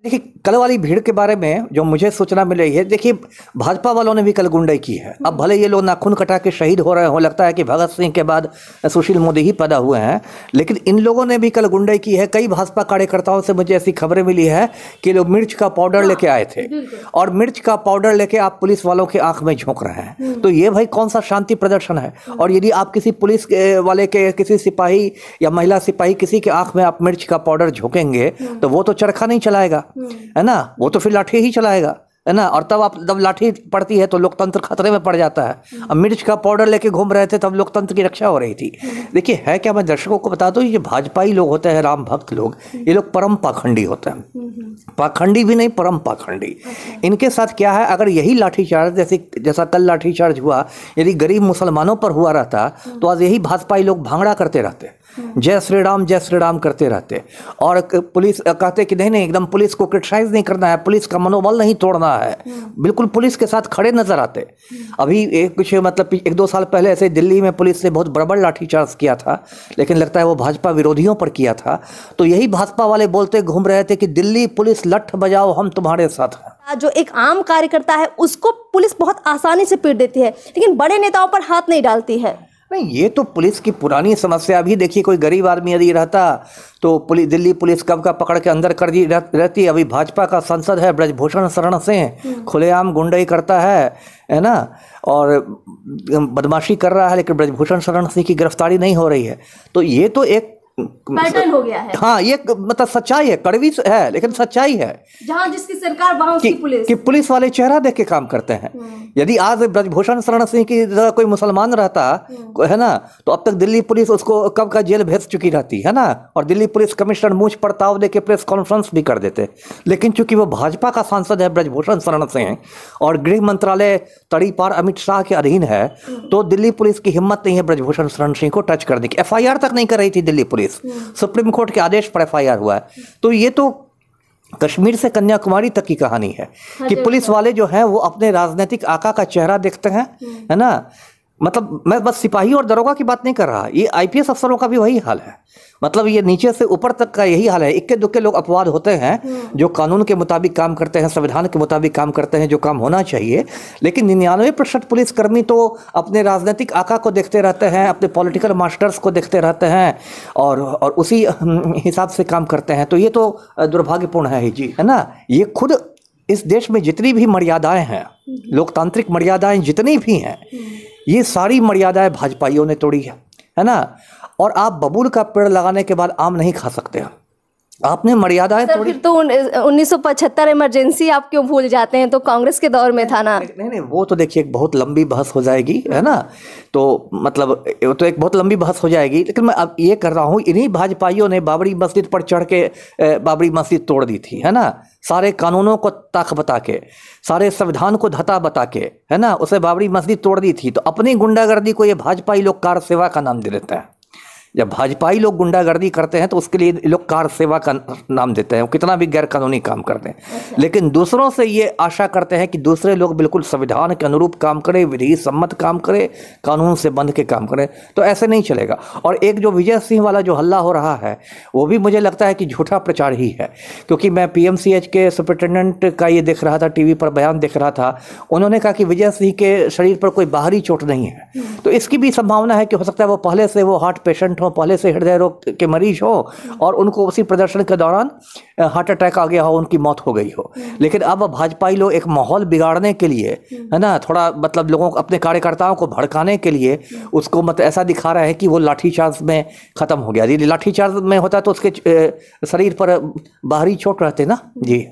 देखिए, कल वाली भीड़ के बारे में जो मुझे सूचना मिल रही है, देखिए भाजपा वालों ने भी कल गुंडाई की है। अब भले ये लोग नाखून कटा के शहीद हो रहे हो, लगता है कि भगत सिंह के बाद सुशील मोदी ही पैदा हुए हैं, लेकिन इन लोगों ने भी कल गुंडाई की है। कई भाजपा कार्यकर्ताओं से मुझे ऐसी खबरें मिली है कि लोग मिर्च का पाउडर लेके आए थे और मिर्च का पाउडर लेके आप पुलिस वालों की आंख में झोंक रहे हैं। तो ये भाई कौन सा शांति प्रदर्शन है? और यदि आप किसी पुलिस वाले के, किसी सिपाही या महिला सिपाही किसी के आंख में आप मिर्च का पाउडर झोंकेंगे तो वो तो चरखा नहीं चलाएगा, है ना, वो तो फिर लाठी ही चलाएगा, है ना। और जब लाठी पड़ती है तो लोकतंत्र खतरे में पड़ जाता है। अब मिर्च का पाउडर लेके घूम रहे थे तब लोकतंत्र की रक्षा हो रही थी। देखिए है क्या, मैं दर्शकों को बता दूं, ये भाजपाई लोग होते हैं, राम भक्त लोग, ये लोग परम पाखंडी होते हैं। पाखंडी भी नहीं, परम पाखंडी। इनके साथ क्या है, अगर यही लाठीचार्ज जैसा कल लाठीचार्ज हुआ यदि गरीब मुसलमानों पर हुआ रहता तो आज यही भाजपाई लोग भांगड़ा करते रहते, जय श्री राम करते रहते। और पुलिस कहते कि नहीं एकदम पुलिस को क्रिटिसाइज नहीं करना है, पुलिस का मनोबल नहीं तोड़ना है, बिल्कुल पुलिस के साथ खड़े नजर आते। अभी कुछ मतलब 1-2 साल पहले ऐसे दिल्ली में पुलिस ने बहुत बड़ा लाठीचार्ज किया था, लेकिन लगता है वो भाजपा विरोधियों पर किया था। तो यही भाजपा वाले बोलते घूम रहे थे कि दिल्ली पुलिस लठ बजाओ, हम तुम्हारे साथ हैं। जो एक आम कार्यकर्ता है उसको पुलिस बहुत आसानी से पीट देती है, लेकिन बड़े नेताओं पर हाथ नहीं डालती है। नहीं, ये तो पुलिस की पुरानी समस्या। अभी देखिए, कोई गरीब आदमी यदि रहता तो दिल्ली पुलिस कब का पकड़ के अंदर कर दी रहती। अभी भाजपा का सांसद है ब्रजभूषण शरण सिंह, खुलेआम गुंडाई करता है ना, और बदमाशी कर रहा है, लेकिन ब्रजभूषण शरण सिंह की गिरफ्तारी नहीं हो रही है। तो ये तो एक पैटर्न हो गया है। हाँ, ये मतलब सच्चाई है, कड़वी है लेकिन सच्चाई है। जहां जिसकी सरकार वहां उसकी पुलिस कि पुलिस वाले चेहरा देख के काम करते हैं। यदि आज ब्रजभूषण शरण सिंह की जगह कोई मुसलमान रहता है ना, तो अब तक दिल्ली पुलिस उसको कब का जेल भेज चुकी रहती है ना, और दिल्ली पुलिस कमिश्नर मूंछ पर ताव दे के प्रेस कॉन्फ्रेंस भी कर देते। लेकिन चूंकि वो भाजपा का सांसद है ब्रजभूषण शरण सिंह और गृह मंत्रालय तड़ी पार अमित शाह के अधीन है, तो दिल्ली पुलिस की हिम्मत नहीं है ब्रजभूषण शरण सिंह को टच करने की। FIR तक नहीं कर रही थी दिल्ली पुलिस, सुप्रीम कोर्ट के आदेश पर FIR हुआ है। तो ये तो कश्मीर से कन्याकुमारी तक की कहानी है कि पुलिस वाले जो हैं वो अपने राजनीतिक आका का चेहरा देखते हैं, है ना। मतलब मैं बस सिपाही और दरोगा की बात नहीं कर रहा, ये IPS अफसरों का भी वही हाल है। मतलब ये नीचे से ऊपर तक का यही हाल है। इक्के दुक्के लोग अपवाद होते हैं जो कानून के मुताबिक काम करते हैं, संविधान के मुताबिक काम करते हैं, जो काम होना चाहिए। लेकिन 99% पुलिसकर्मी तो अपने राजनीतिक आका को देखते रहते हैं, अपने पॉलिटिकल मास्टर्स को देखते रहते हैं और उसी हिसाब से काम करते हैं। तो ये तो दुर्भाग्यपूर्ण है जी, है ना। ये खुद इस देश में जितनी भी मर्यादाएं हैं, लोकतांत्रिक मर्यादाएं जितनी भी हैं, ये सारी मर्यादाएं भाजपाइयों ने तोड़ी है ना। और आप बबूल का पेड़ लगाने के बाद आम नहीं खा सकते, आपने मर्यादाएं तोड़ी। फिर तो 1975 इमरजेंसी आप क्यों भूल जाते हैं? तो कांग्रेस के दौर में था ना। नहीं, वो तो देखिए एक बहुत लंबी बहस हो जाएगी, है ना। तो मतलब तो एक बहुत लंबी बहस हो जाएगी। लेकिन मैं अब ये कर रहा हूँ, इन्हीं भाजपाइयों ने बाबरी मस्जिद पर चढ़ के बाबरी मस्जिद तोड़ दी थी, है ना। सारे कानूनों को ताक बता के, सारे संविधान को धता बता के, है ना, उसे बाबरी मस्जिद तोड़ दी थी। तो अपनी गुंडागर्दी को ये भाजपाई लोग कार सेवा का नाम दे देते हैं। जब भाजपाई लोग गुंडागर्दी करते हैं तो उसके लिए लोग कार सेवा का नाम देते हैं, वो कितना भी गैर कानूनी काम करते हैं। लेकिन दूसरों से ये आशा करते हैं कि दूसरे लोग बिल्कुल संविधान के अनुरूप काम करें, विधि सम्मत काम करें, कानून से बंध के काम करें। तो ऐसे नहीं चलेगा। और एक जो विजय सिंह वाला जो हल्ला हो रहा है वो भी मुझे लगता है कि झूठा प्रचार ही है। क्योंकि मैं PMCH के सुपरिटेंडेंट का ये देख रहा था, TV पर बयान देख रहा था, उन्होंने कहा कि विजय सिंह के शरीर पर कोई बाहरी चोट नहीं है। तो इसकी भी संभावना है कि हो सकता है वो पहले से वो हार्ट पेशेंट हो, पहले से हृदय रोग के मरीज हो और उनको उसी प्रदर्शन के दौरान हार्ट अटैक आ गया हो, उनकी मौत हो गई हो। लेकिन अब भाजपाई लोग एक माहौल बिगाड़ने के लिए, है ना, थोड़ा मतलब लोगों को, अपने कार्यकर्ताओं को भड़काने के लिए उसको मतलब ऐसा दिखा रहे हैं कि वो लाठीचार्ज में खत्म हो गया। यदि लाठीचार्ज में होता तो उसके शरीर पर बाहरी चोट रहते ना जी।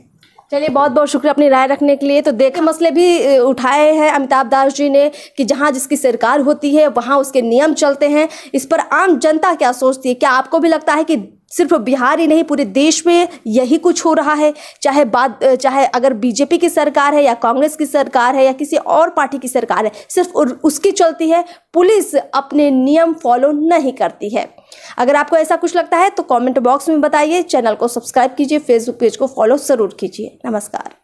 चलिए, बहुत बहुत शुक्रिया अपनी राय रखने के लिए। तो देखे मसले भी उठाए हैं अमिताभ दास जी ने कि जहां जिसकी सरकार होती है वहां उसके नियम चलते हैं। इस पर आम जनता क्या सोचती है? क्या आपको भी लगता है कि सिर्फ बिहार ही नहीं पूरे देश में यही कुछ हो रहा है? चाहे अगर बीजेपी की सरकार है या कांग्रेस की सरकार है या किसी और पार्टी की सरकार है, सिर्फ उसकी चलती है, पुलिस अपने नियम फॉलो नहीं करती है। अगर आपको ऐसा कुछ लगता है तो कमेंट बॉक्स में बताइए। चैनल को सब्सक्राइब कीजिए, फेसबुक पेज को फॉलो जरूर कीजिए। नमस्कार।